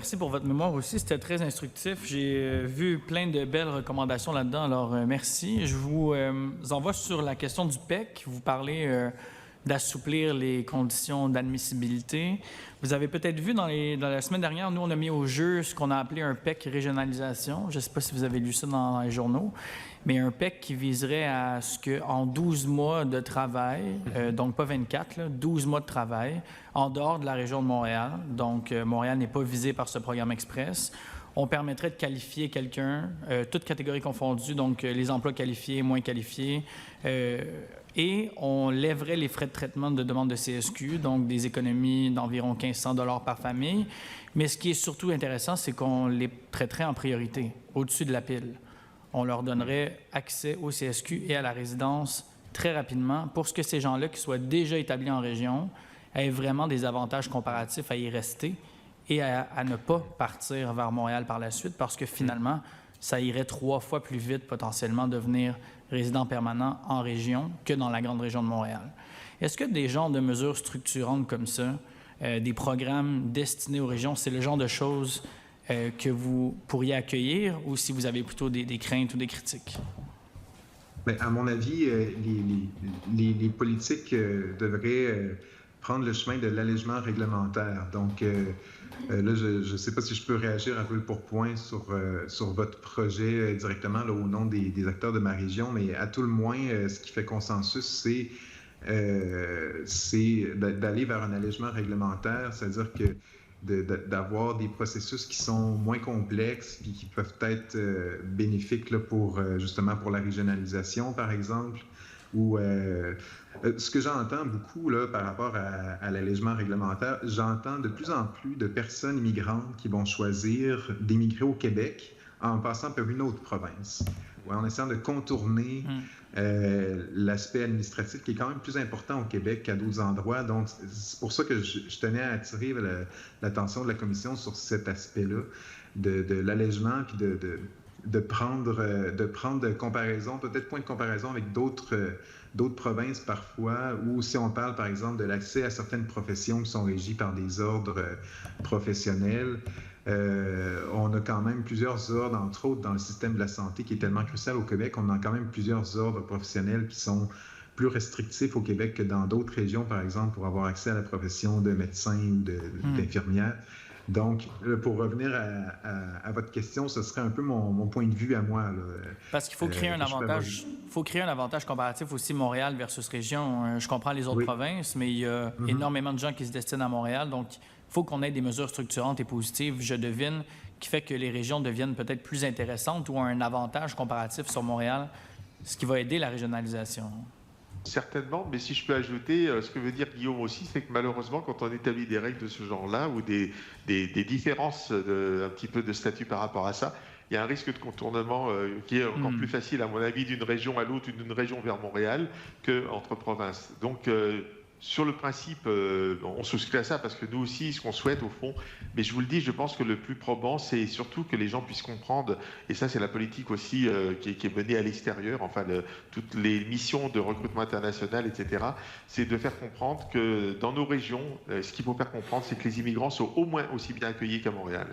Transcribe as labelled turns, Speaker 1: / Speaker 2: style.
Speaker 1: Merci pour votre mémoire aussi, c'était très instructif. J'ai vu plein de belles recommandations là-dedans, alors merci. Je vous envoie sur la question du PEC. Vous parlez d'assouplir les conditions d'admissibilité. Vous avez peut-être vu dans la semaine dernière, nous, on a mis au jeu ce qu'on a appelé un PEC régionalisation. Je ne sais pas si vous avez lu ça dans les journaux, mais un PEC qui viserait à ce qu'en 12 mois de travail, donc pas 24, là, 12 mois de travail, en dehors de la région de Montréal, donc Montréal n'est pas visé par ce programme express, on permettrait de qualifier quelqu'un, toutes catégories confondues, donc les emplois qualifiés, moins qualifiés, et on lèverait les frais de traitement de demande de CSQ, donc des économies d'environ 1 500 $ par famille. Mais ce qui est surtout intéressant, c'est qu'on les traiterait en priorité, au-dessus de la pile. On leur donnerait accès au CSQ et à la résidence très rapidement pour ce que ces gens-là qui soient déjà établis en région aient vraiment des avantages comparatifs à y rester et à ne pas partir vers Montréal par la suite parce que finalement, ça irait 3 fois plus vite potentiellement devenir résident permanent en région que dans la grande région de Montréal. Est-ce que des genres de mesures structurantes comme ça, des programmes destinés aux régions, c'est le genre de choses que vous pourriez accueillir ou si vous avez plutôt des craintes ou des critiques?
Speaker 2: Bien, à mon avis, les politiques devraient prendre le chemin de l'allègement réglementaire. Donc, là, je ne sais pas si je peux réagir un peu pour point sur votre projet directement là, au nom des acteurs de ma région, mais à tout le moins, ce qui fait consensus, c'est d'aller vers un allègement réglementaire, c'est-à-dire que d'avoir des processus qui sont moins complexes et qui peuvent être bénéfiques là, justement pour la régionalisation, par exemple, ou ce que j'entends beaucoup là, par rapport à l'allègement réglementaire, j'entends de plus en plus de personnes immigrantes qui vont choisir d'émigrer au Québec en passant par une autre province, ou en essayant de contourner l'aspect administratif qui est quand même plus important au Québec qu'à d'autres endroits. Donc, c'est pour ça que je tenais à attirer l'attention de la Commission sur cet aspect-là, de l'allègement, puis de prendre de comparaison, peut-être point de comparaison avec d'autres provinces parfois, ou si on parle par exemple de l'accès à certaines professions qui sont régies par des ordres professionnels, on a quand même plusieurs ordres, entre autres dans le système de la santé qui est tellement crucial au Québec, on a quand même plusieurs ordres professionnels qui sont plus restrictifs au Québec que dans d'autres régions, par exemple, pour avoir accès à la profession de médecin ou d'infirmière. Donc, pour revenir à votre question, ce serait un peu mon point de vue à moi. Là.
Speaker 1: Parce qu'il faut créer un avantage. Faut créer un avantage comparatif aussi Montréal versus région. Je comprends les autres provinces, mais il y a énormément de gens qui se destinent à Montréal. Donc, il faut qu'on ait des mesures structurantes et positives, je devine, qui fait que les régions deviennent peut-être plus intéressantes ou ont un avantage comparatif sur Montréal, ce qui va aider la régionalisation.
Speaker 3: Certainement, mais si je peux ajouter, ce que veut dire Guillaume aussi, c'est que malheureusement, quand on établit des règles de ce genre-là ou des différences un petit peu de statut par rapport à ça, il y a un risque de contournement qui est encore plus facile, à mon avis, d'une région à l'autre ou d'une région vers Montréal qu'entre provinces. Donc, sur le principe, on souscrit à ça parce que nous aussi, ce qu'on souhaite au fond, mais je vous le dis, je pense que le plus probant, c'est surtout que les gens puissent comprendre, et ça c'est la politique aussi qui est menée à l'extérieur, enfin toutes les missions de recrutement international, etc., c'est de faire comprendre que dans nos régions, ce qu'il faut faire comprendre, c'est que les immigrants sont au moins aussi bien accueillis qu'à Montréal.